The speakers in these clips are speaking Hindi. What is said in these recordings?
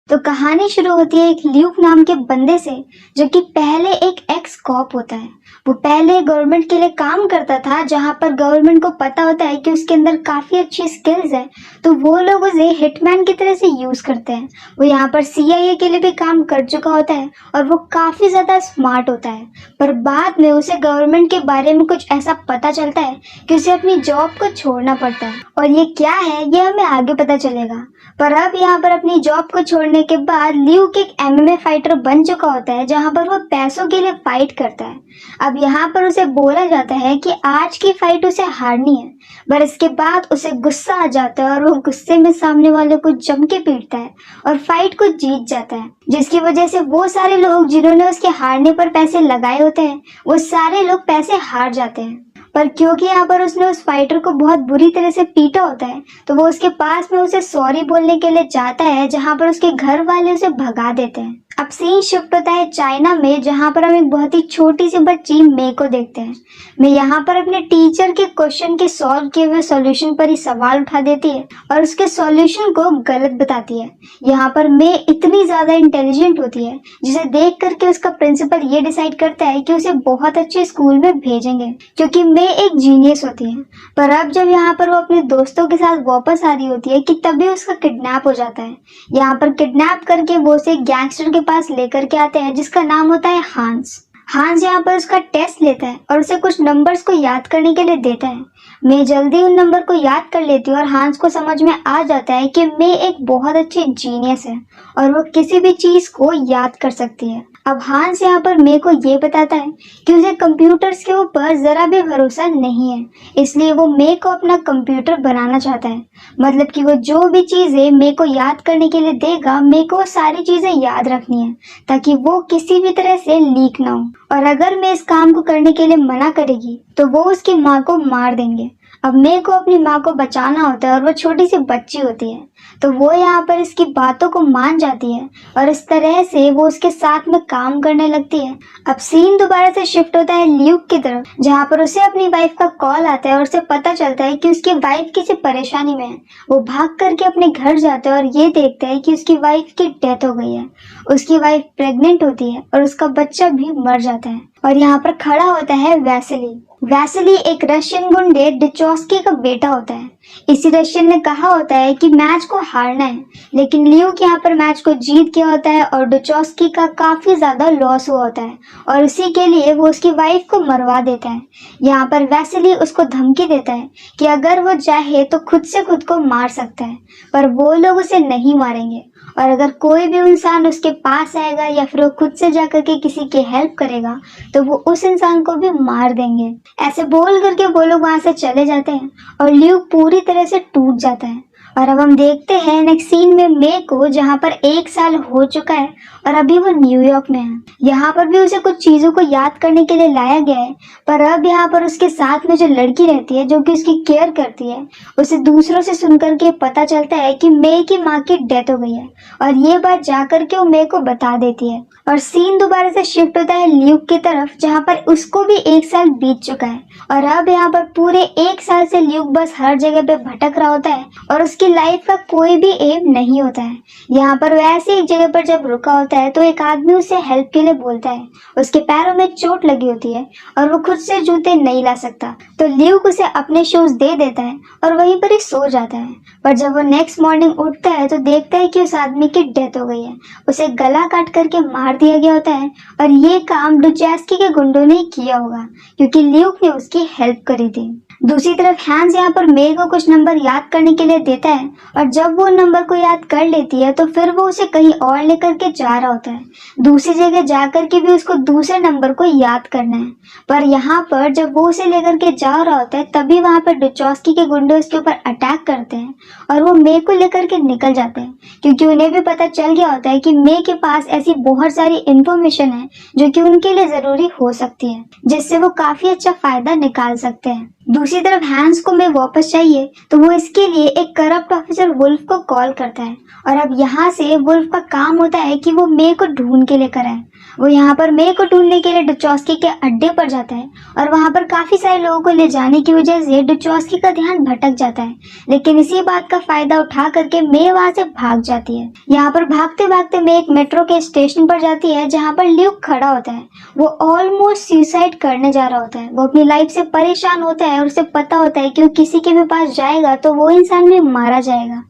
तो कहानी शुरू होती है एक ल्यूक नाम के बंदे से, जो कि पहले एक एक्स कॉप होता है। वो पहले गवर्नमेंट के लिए काम करता था, जहां पर गवर्नमेंट को पता होता है कि उसके अंदर काफी अच्छी स्किल्स है, तो वो लोग उसे हिटमैन की तरह से यूज करते हैं। वो यहाँ पर सीआईए के लिए भी काम कर चुका होता है और वो काफी ज्यादा स्मार्ट होता है। पर बाद में उसे गवर्नमेंट के बारे में कुछ ऐसा पता चलता है कि उसे अपनी जॉब को छोड़ना पड़ता है, और ये क्या है ये हमें आगे पता चलेगा। पर अब यहाँ पर अपनी जॉब को छोड़ने के बाद ल्यूक एक एमएमए फाइटर बन चुका होता है, जहाँ पर वो पैसों के लिए फाइट करता है। अब यहाँ पर उसे बोला जाता है कि आज की फाइट उसे हारनी है, पर इसके बाद उसे गुस्सा आ जाता है और वो गुस्से में सामने वाले को जम के पीटता है और फाइट को जीत जाता है, जिसकी वजह से वो सारे लोग जिन्होंने उसके हारने पर पैसे लगाए होते हैं, वो सारे लोग पैसे हार जाते हैं। पर क्योंकि यहाँ पर उसने उस फाइटर को बहुत बुरी तरह से पीटा होता है, तो वो उसके पास में उसे सॉरी बोलने के लिए जाता है, जहाँ पर उसके घर वाले उसे भगा देते हैं। अब सीन शिफ्ट होता है चाइना में, जहाँ पर हम एक बहुत ही छोटी सी बच्ची मे को देखते हैं। मैं यहाँ पर अपने टीचर के क्वेश्चन के सॉल्व किए हुए सॉल्यूशन पर ही सवाल उठा देती है और उसके सॉल्यूशन को गलत बताती है। यहाँ पर मे इतनी ज्यादा इंटेलिजेंट होती है, जिसे देख करके उसका प्रिंसिपल ये डिसाइड करता है कि उसे बहुत अच्छे स्कूल में भेजेंगे, क्योंकि मे एक जीनियस होती है। पर अब जब यहाँ पर वो अपने दोस्तों के साथ वापस आ रही होती है कि तभी उसका किडनैप हो जाता है। यहाँ पर किडनैप करके वो उसे गैंगस्टर के पास लेकर के आते हैं, जिसका नाम होता है हांस। हांस यहाँ पर उसका टेस्ट लेता है और उसे कुछ नंबर्स को याद करने के लिए देता है। मैं जल्दी उन नंबर को याद कर लेती हूँ और हांस को समझ में आ जाता है कि मैं एक बहुत अच्छी जीनियस है और वो किसी भी चीज को याद कर सकती है। अब हांस यहाँ पर मे को ये बताता है कि उसे कंप्यूटर्स के ऊपर जरा भी भरोसा नहीं है, इसलिए वो मे को अपना कंप्यूटर बनाना चाहता है। मतलब कि वो जो भी चीजें मे को याद करने के लिए देगा, मे को सारी चीजें याद रखनी है, ताकि वो किसी भी तरह से लीक ना हो। और अगर मैं इस काम को करने के लिए मना करेगी तो वो उसकी माँ को मार देंगे। अब मे को अपनी माँ को बचाना होता है और वो छोटी सी बच्ची होती है, तो वो यहाँ पर इसकी बातों को मान जाती है और इस तरह से वो उसके साथ में काम करने लगती है। अब सीन दोबारा से शिफ्ट होता है ल्यूक की तरफ, जहाँ पर उसे अपनी वाइफ का कॉल आता है और उसे पता चलता है कि उसकी वाइफ किसी परेशानी में है। वो भाग करके अपने घर जाता है और ये देखता है कि उसकी वाइफ की डेथ हो गई है। उसकी वाइफ प्रेग्नेंट होती है और उसका बच्चा भी मर जाता है। और यहाँ पर खड़ा होता है वैसिली। वैसिली एक रशियन गुंडे डिचोस्की का बेटा होता है। इसी रशियन ने कहा होता है कि मैच को हारना है, लेकिन ल्यूक यहाँ पर मैच को जीत गया होता है और डिचोस्की का काफी ज्यादा लॉस हुआ होता है और इसी के लिए वो उसकी वाइफ को मरवा देता है। यहाँ पर वैसिली उसको धमकी देता है कि अगर वो चाहे तो खुद से खुद को मार सकता है, पर वो लोग उसे नहीं मारेंगे, और अगर कोई भी इंसान उसके पास आएगा या फिर वो खुद से जाकर के किसी की हेल्प करेगा तो वो उस इंसान को भी मार देंगे। ऐसे बोल करके वो लोग वहां से चले जाते हैं और ल्यूक पूरी तरह से टूट जाता है। और अब हम देखते हैं नेक्स्ट सीन में मे को, जहाँ पर 1 साल हो चुका है और अभी वो न्यूयॉर्क में है। यहाँ पर भी उसे कुछ चीजों को याद करने के लिए लाया गया है, पर अब यहाँ पर उसके साथ में जो लड़की रहती है जो कि उसकी केयर करती है, उसे दूसरों से सुनकर के पता चलता है कि मे की माँ की डेथ हो गई है, और ये बात जाकर के वो मे को बता देती है। और सीन दोबारा से शिफ्ट होता है ल्यूक की तरफ, जहाँ पर उसको भी 1 साल बीत चुका है और अब यहाँ पर पूरे 1 साल से ल्यूक बस हर जगह पे भटक रहा होता है और उसकी लाइफ का कोई भी एम नहीं होता है। यहाँ पर वैसे एक जगह पर जब रुका होता है तो एक आदमी उसे हेल्प के लिए बोलता है। उसके पैरों में चोट लगी होती है और वो खुद से जूते नहीं ला सकता, तो ल्यूक उसे अपने शूज दे देता है और वहीं पर ही सो जाता है। पर जब वो नेक्स्ट मॉर्निंग उठता है तो देखता है कि उस आदमी की डेथ हो गई है। उसे गला काट करके मार दिया गया होता है और ये काम डुचेस्की के गुंडों ने किया होगा, क्योंकि ल्यूक ने उसकी हेल्प करी थी। दूसरी तरफ हैंस यहाँ पर मे को कुछ नंबर याद करने के लिए देता है और जब वो नंबर को याद कर लेती है तो फिर वो उसे कहीं और लेकर के जा रहा होता है। दूसरी जगह जाकर के भी उसको दूसरे नंबर को याद करना है, पर यहाँ पर जब वो उसे लेकर के जा रहा होता है तभी वहाँ पर डिचोस्की के गुंडे उसके ऊपर अटैक करते हैं और वो मे को लेकर के निकल जाते हैं, क्योंकि उन्हें भी पता चल गया होता है कि मे के पास ऐसी बहुत सारी इंफॉर्मेशन है जो कि उनके लिए जरूरी हो सकती है, जिससे वो काफी अच्छा फायदा निकाल सकते हैं। दूसरी तरफ हैंस को मे वापस चाहिए तो वो इसके लिए एक करप्ट ऑफिसर वुल्फ को कॉल करता है और अब यहाँ से वुल्फ का काम होता है कि वो मे को ढूंढ के लेकर आए। वो यहाँ पर मे को ढूंढने के लिए डुचोस्की के अड्डे पर जाता है और वहाँ पर काफी सारे लोगों को ले जाने की वजह से डुचोस्की का ध्यान भटक जाता है, लेकिन इसी बात का फायदा उठा करके मे वहाँ से भाग जाती है। यहाँ पर भागते भागते मे एक मेट्रो के स्टेशन पर जाती है जहाँ पर ल्यूक खड़ा होता है। वो ऑलमोस्ट सुसाइड करने जा रहा होता है। वो अपनी लाइफ से परेशान होता है और उसे पता होता है कि वो किसी के भी पास जाएगा तो वो इंसान भी मारा जाएगा।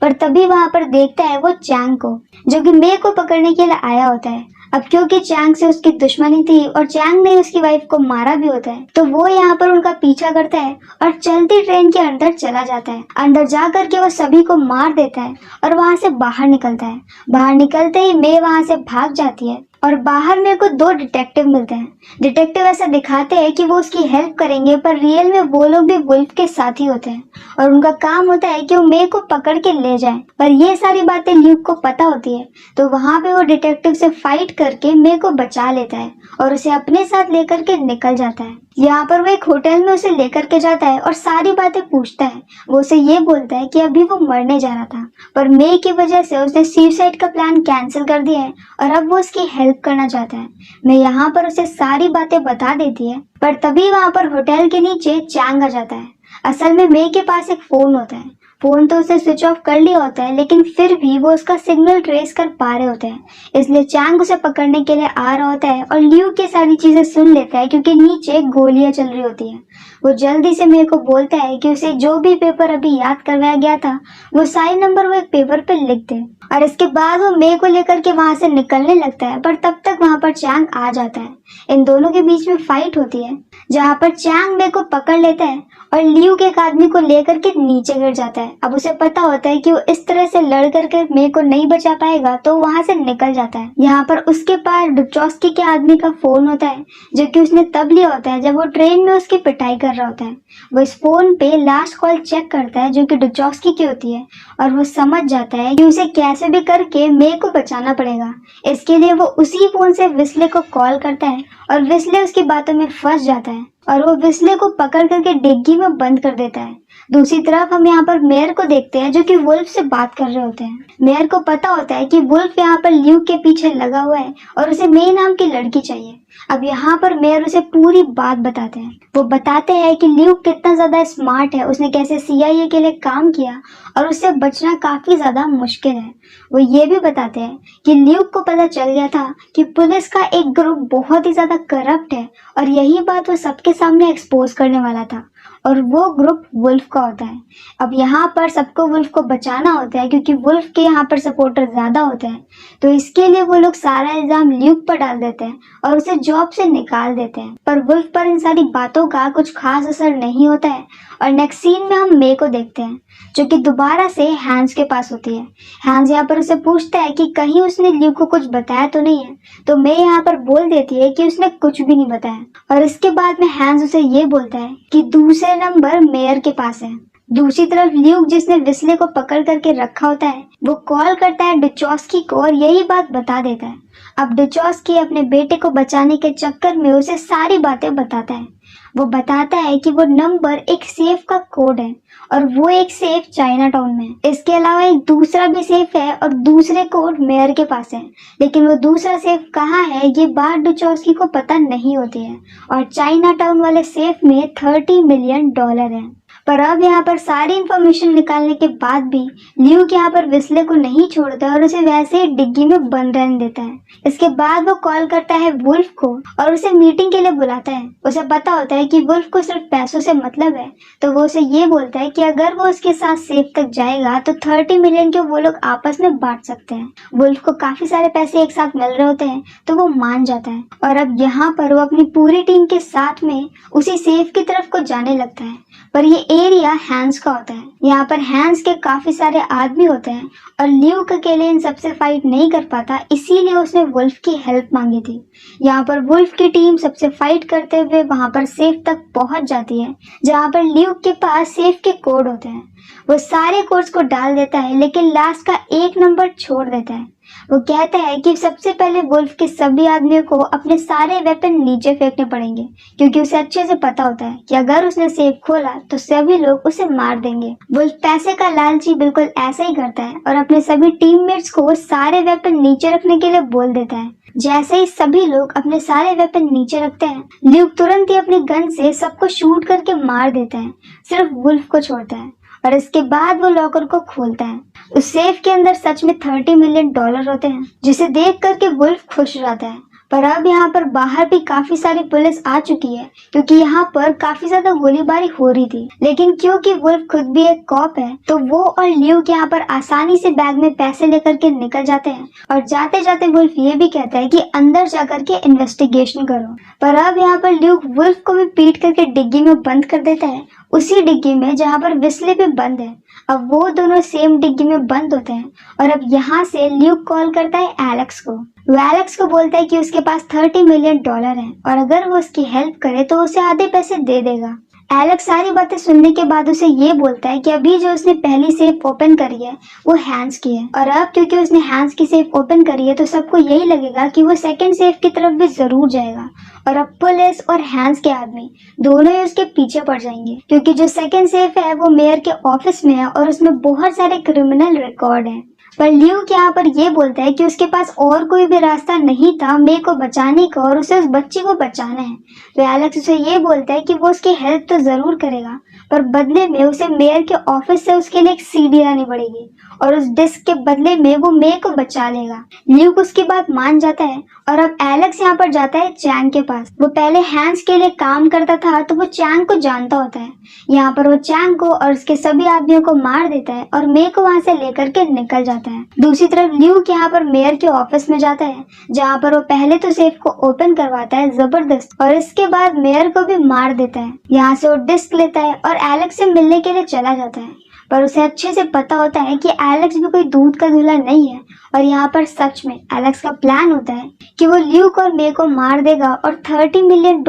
पर तभी वहां पर देखता है वो चैंग को, जो कि मे को पकड़ने के लिए आया होता है। अब क्योंकि चैंग से उसकी दुश्मनी थी और चैंग ने उसकी वाइफ को मारा भी होता है, तो वो यहाँ पर उनका पीछा करता है और चलती ट्रेन के अंदर चला जाता है। अंदर जा करके वो सभी को मार देता है और वहां से बाहर निकलता है। बाहर निकलते ही मे वहां से भाग जाती है और बाहर मेरे को 2 डिटेक्टिव मिलते हैं। डिटेक्टिव ऐसा दिखाते हैं कि वो उसकी हेल्प करेंगे, पर रियल में वो लोग भी वुल्फ के साथ ही होते हैं और उनका काम होता है कि वो मे को पकड़ के ले जाएं। पर ये सारी बातें ल्यूक को पता होती है, तो वहां पे वो डिटेक्टिव से फाइट करके मे को बचा लेता है और उसे अपने साथ लेकर के निकल जाता है। यहाँ पर वो एक होटल में उसे लेकर के जाता है और सारी बातें पूछता है। वो उसे ये बोलता है कि अभी वो मरने जा रहा था, पर मे की वजह से उसने सुसाइड का प्लान कैंसिल कर दिया है और अब वो उसकी हेल्प करना चाहता है। मैं यहाँ पर उसे सारी बातें बता देती है, पर तभी वहाँ पर होटल के नीचे चैंग आ जाता है। असल में मे के पास एक फोन होता है। फोन तो उसे स्विच ऑफ कर लिया होता है, लेकिन फिर भी वो उसका सिग्नल ट्रेस कर पा रहे होते हैं। इसलिए चैंग उसे पकड़ने के लिए आ रहा होता है और ल्यूक की सारी चीजें सुन लेता है क्योंकि नीचे गोलियां चल रही होती है। वो जल्दी से मे को बोलता है कि उसे जो भी पेपर अभी याद करवाया गया था वो सारे नंबर वो एक पेपर पे लिख दे, और इसके बाद वो मे को लेकर के वहां से निकलने लगता है। पर तब तक वहां पर चैंग आ जाता है। इन दोनों के बीच में फाइट होती है जहाँ पर चैंग मे को पकड़ लेता है और ल्यूक एक आदमी को लेकर के नीचे गिर जाता है। अब उसे पता होता है कि वो इस तरह से लड़ करके मे को नहीं बचा पाएगा, तो वहां से निकल जाता है। यहाँ पर उसके पास डुचोस्की के आदमी का फोन होता है, जो कि उसने तब लिया होता है जब वो ट्रेन में उसकी पिटाई कर रहा होता है। वो इस फोन पे लास्ट कॉल चेक करता है जो कि डुचोस्की की होती है और वो समझ जाता है कि उसे कैसे भी करके मे को बचाना पड़ेगा। इसके लिए वो उसी फोन से विस्ले को कॉल करता है और विस्ले उसकी बातों में फंस जाता है और वो विस्ले को पकड़ करके डिग्गी में बंद कर देता है। दूसरी तरफ हम यहाँ पर मेयर को देखते हैं जो कि वुल्फ से बात कर रहे होते हैं। मेयर को पता होता है कि वुल्फ यहाँ पर ल्यूक के पीछे लगा हुआ है और उसे मे नाम की लड़की चाहिए। अब यहाँ पर मेयर उसे पूरी बात बताते हैं। वो बताते हैं कि ल्यूक कितना ज्यादा स्मार्ट है, उसने कैसे CIA के लिए काम किया और उससे बचना काफी ज्यादा मुश्किल है। वो ये भी बताते हैं कि ल्यूक को पता चल गया था कि पुलिस का एक ग्रुप बहुत ही ज्यादा करप्ट है और यही बात वो सबके सामने एक्सपोज करने वाला था और वो ग्रुप वुल्फ का होता है। अब यहाँ पर सबको वुल्फ को बचाना होता है क्योंकि वुल्फ के यहाँ पर सपोर्टर ज्यादा होते हैं, तो इसके लिए वो लोग सारा इल्जाम ल्यूक पर डाल देते हैं और उसे जॉब से निकाल देते हैं। पर वुल्फ पर इन सारी बातों का कुछ खास असर नहीं होता है और नेक्स्ट सीन में हम मे को देखते हैं जो कि दोबारा से हैंस के पास होती है। हैंस यहाँ पर उसे पूछता है कि कहीं उसने ल्यूक को कुछ बताया तो नहीं है, तो मे यहाँ पर बोल देती है कि उसने कुछ भी नहीं बताया और इसके बाद में हैंस उसे ये बोलता है कि दूसरे नंबर मेयर के पास है। दूसरी तरफ ल्यूक, जिसने विस्ले को पकड़ करके रखा होता है, वो कॉल करता है डुचोस्की को और यही बात बता देता है। अब डुचोस्की अपने बेटे को बचाने के चक्कर में उसे सारी बातें बताता है। वो बताता है कि वो नंबर एक सेफ का कोड है और वो एक सेफ चाइना टाउन में है। इसके अलावा एक दूसरा भी सेफ है और दूसरे कोड मेयर के पास है, लेकिन वो दूसरा सेफ कहाँ है ये बात डुचोस्की को पता नहीं होती है और चाइना टाउन वाले सेफ में $30 मिलियन है। पर अब यहाँ पर सारी इंफॉर्मेशन निकालने के बाद भी ल्यूक यहाँ पर विस्ले को नहीं छोड़ता और उसे वैसे ही डिग्गी में बंद रहने देता है। इसके बाद वो कॉल करता है वुल्फ को और उसे मीटिंग के लिए बुलाता है। उसे पता होता है कि वुल्फ को सिर्फ पैसों से मतलब है, तो वो उसे ये बोलता है कि अगर वो उसके साथ सेफ तक जाएगा तो 30 मिलियन के वो लोग आपस में बांट सकते हैं। वुल्फ को काफी सारे पैसे एक साथ मिल रहे होते हैं, तो वो मान जाता है और अब यहाँ पर वो अपनी पूरी टीम के साथ में उसी सेफ की तरफ को जाने लगता है। पर ये एरिया हैंस का होता है। यहाँ पर हैंस के काफी सारे आदमी होते हैं और ल्यूक अकेले इन सबसे फाइट नहीं कर पाता, इसीलिए उसने वुल्फ की हेल्प मांगी थी। यहाँ पर वुल्फ की टीम सबसे फाइट करते हुए वहां पर सेफ तक पहुंच जाती है, जहाँ पर ल्यूक के पास सेफ के कोड होते हैं। वो सारे कोर्स को डाल देता है, लेकिन लास्ट का एक नंबर छोड़ देता है। वो कहता है कि सबसे पहले वुल्फ के सभी आदमियों को अपने सारे वेपन नीचे फेंकने पड़ेंगे, क्योंकि उसे अच्छे से पता होता है कि अगर उसने सेफ खोला तो सभी लोग उसे मार देंगे। वुल्फ पैसे का लालची बिल्कुल ऐसा ही करता है और अपने सभी टीममेट्स को वो सारे वेपन नीचे रखने के लिए बोल देता है। जैसे ही सभी लोग अपने सारे वेपन नीचे रखते हैं, ल्यूक तुरंत ही अपनी गन से सबको शूट करके मार देता है, सिर्फ वुल्फ को छोड़ता है। और इसके बाद वो लॉकर को खोलता है। उस सेफ के अंदर सच में $30 मिलियन होते हैं, जिसे देख करके वुल्फ खुश हो जाता है। पर अब यहाँ पर बाहर भी काफी सारी पुलिस आ चुकी है, क्योंकि यहाँ पर काफी ज्यादा गोलीबारी हो रही थी। लेकिन क्योंकि वुल्फ खुद भी एक कॉप है, तो वो और ल्यूक यहाँ पर आसानी से बैग में पैसे लेकर के निकल जाते हैं। और जाते जाते वुल्फ ये भी कहता है कि अंदर जाकर के इन्वेस्टिगेशन करो। पर अब यहाँ पर ल्यूक वुल्फ को भी पीट करके डिग्गी में बंद कर देता है, उसी डिग्गी में जहाँ पर विस्ले भी बंद है। अब वो दोनों सेम डिग्गी में बंद होते हैं और अब यहाँ से ल्यूक कॉल करता है एलेक्स को। वो एलेक्स को बोलता है कि उसके पास $30 मिलियन है और अगर वो उसकी हेल्प करे तो उसे आधे पैसे दे देगा। एलेक्स सारी बातें सुनने के बाद उसे ये बोलता है कि अभी जो उसने पहली सेफ ओपन करी है वो हैंस की है, और अब क्योंकि उसने हैंस की सेफ ओपन करी है तो सबको यही लगेगा कि वो सेकंड सेफ की तरफ भी जरूर जाएगा। और अब पुलिस और हैंस के आदमी दोनों ही उसके पीछे पड़ जाएंगे, क्योंकि जो सेकंड सेफ है वो मेयर के ऑफिस में है और उसमें बहुत सारे क्रिमिनल रिकॉर्ड हैं। पर ल्यूक यहाँ पर ये बोलता है कि उसके पास और कोई भी रास्ता नहीं था मे को बचाने का, और उसे उस बच्ची को बचाना है। तो एलेक्स उसे ये बोलता है कि वो उसकी हेल्प तो जरूर करेगा, पर बदले में उसे मेयर के ऑफिस से उसके लिए एक सीडी लानी पड़ेगी, और उस डिस्क के बदले में वो मे को बचा लेगा। ल्यूक उसकी बात मान जाता है और अब एलेक्स यहाँ पर जाता है चैंग के पास। वो पहले हैंस के लिए काम करता था, तो वो चैंग को जानता होता है। यहाँ पर वो चैंग को और उसके सभी आदमियों को मार देता है और मे को वहाँ से लेकर के निकल जाता है। दूसरी तरफ ल्यूक यहाँ पर मेयर के ऑफिस में जाता है, जहाँ पर वो पहले तो सेफ को ओपन करवाता है जबरदस्त, और इसके बाद मेयर को भी मार देता है। यहाँ से वो डिस्क लेता है और एलेक्स से मिलने के लिए चला जाता है, पर उसे अच्छे से पता होता है कि एलेक्स भी कोई दूध का दूल्हा नहीं है। और यहाँ पर सच में एलेक्स का प्लान होता है कि वो ल्यूक और मे को मार देगा और $30 मिलियन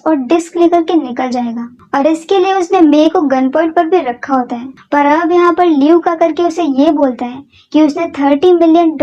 और डिस्क लेकर के निकल जाएगा, और इसके लिए उसने मे को गन पॉइंट पर भी रखा होता है। पर अब यहाँ पर ल्यूक आकर के उसे ये बोलता है कि उसने $30 मिलियन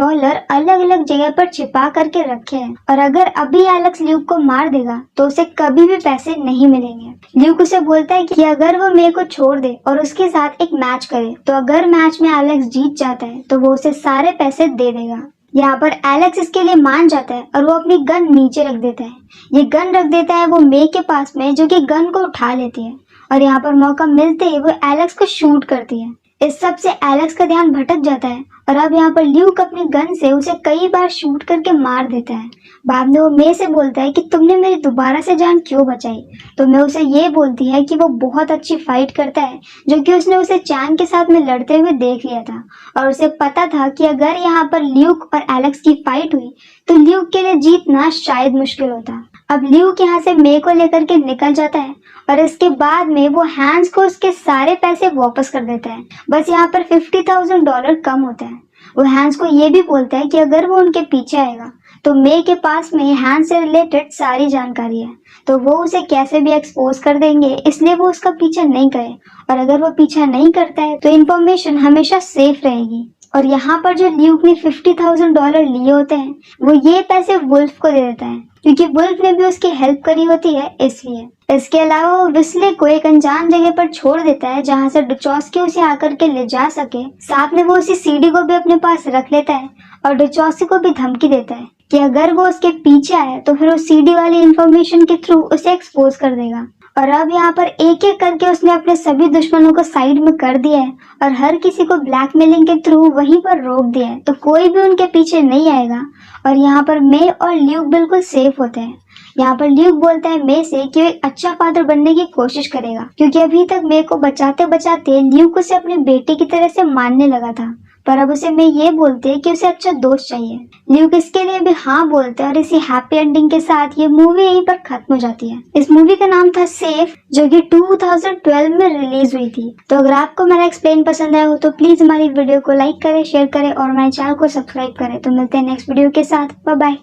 अलग अलग जगह पर छिपा करके रखे हैं, और अगर अभी एलेक्स ल्यूक को मार देगा तो उसे कभी भी पैसे नहीं मिलेंगे। ल्यूक उसे बोलता है कि अगर वो मे को छोड़ दे और उसके साथ एक मैच करे, तो अगर मैच में एलेक्स जीत जाता है तो वो उसे सारे पैसे दे देगा। यहाँ पर एलेक्स इसके लिए मान जाता है और वो अपनी गन नीचे रख देता है। ये गन रख देता है वो मे के पास में, जो कि गन को उठा लेती है, और यहाँ पर मौका मिलते ही वो एलेक्स को शूट करती है। इस सब से एलेक्स का ध्यान भटक जाता है और अब यहाँ पर ल्यूक अपनी गन से उसे कई बार शूट करके मार देता है। बाद में वो मे से बोलता है कि तुमने मेरी दोबारा से जान क्यों बचाई, तो मे उसे ये बोलती है कि वो बहुत अच्छी फाइट करता है, जो कि उसने उसे चैंग के साथ में लड़ते हुए देख लिया था, और उसे पता था कि अगर यहाँ पर ल्यूक और एलेक्स की फाइट हुई तो ल्यूक के लिए जीतना शायद मुश्किल होता। अब ल्यूक यहाँ से मे को लेकर के निकल जाता है और इसके बाद में वो हैंस को उसके सारे पैसे वापस कर देता है। बस यहाँ पर $50,000 कम होता है। वो हैंस को ये भी बोलता है कि अगर वो उनके पीछे आएगा तो मे के पास में हैंस से रिलेटेड सारी जानकारी है, तो वो उसे कैसे भी एक्सपोज कर देंगे, इसलिए वो उसका पीछा नहीं करे, और अगर वो पीछा नहीं करता है तो इन्फॉर्मेशन हमेशा सेफ रहेगी। और यहाँ पर जो ल्यूक ने $50,000 लिए होते हैं वो ये पैसे वुल्फ को दे देता है, क्योंकि वुल्फ ने भी उसकी हेल्प करी होती है इसलिए। इसके अलावा वो विस्ले को एक अनजान जगह पर छोड़ देता है, जहाँ से डिचॉस्की उसे आकर के ले जा सके। साथ में वो उसी सीडी को भी अपने पास रख लेता है और डिचॉस्की को भी धमकी देता है कि अगर वो उसके पीछे आए तो फिर उस सीडी वाली इंफॉर्मेशन के थ्रू उसे एक्सपोज कर देगा। और अब यहाँ पर एक एक करके उसने अपने सभी दुश्मनों को साइड में कर दिया है और हर किसी को ब्लैकमेलिंग के थ्रू वहीं पर रोक दिया है, तो कोई भी उनके पीछे नहीं आएगा। और यहाँ पर मे और ल्यूक बिल्कुल सेफ होते हैं। यहाँ पर ल्यूक बोलता है मे से कि वो एक अच्छा फादर बनने की कोशिश करेगा, क्योंकि अभी तक मे को बचाते बचाते ल्यूक उसे अपनी बेटी की तरह से मानने लगा था, पर अब उसे मैं ये बोलते हैं कि उसे अच्छा दोस्त चाहिए। ल्यूक इसके लिए भी हाँ बोलते हैं और इसी हैप्पी एंडिंग के साथ ये मूवी यहीं पर खत्म हो जाती है। इस मूवी का नाम था सेफ, जो कि 2012 में रिलीज हुई थी। तो अगर आपको मेरा एक्सप्लेन पसंद आया हो तो प्लीज हमारी वीडियो को लाइक करें, शेयर करें और हमारे चैनल को सब्सक्राइब करें। तो मिलते हैं नेक्स्ट वीडियो के साथ। Bye bye.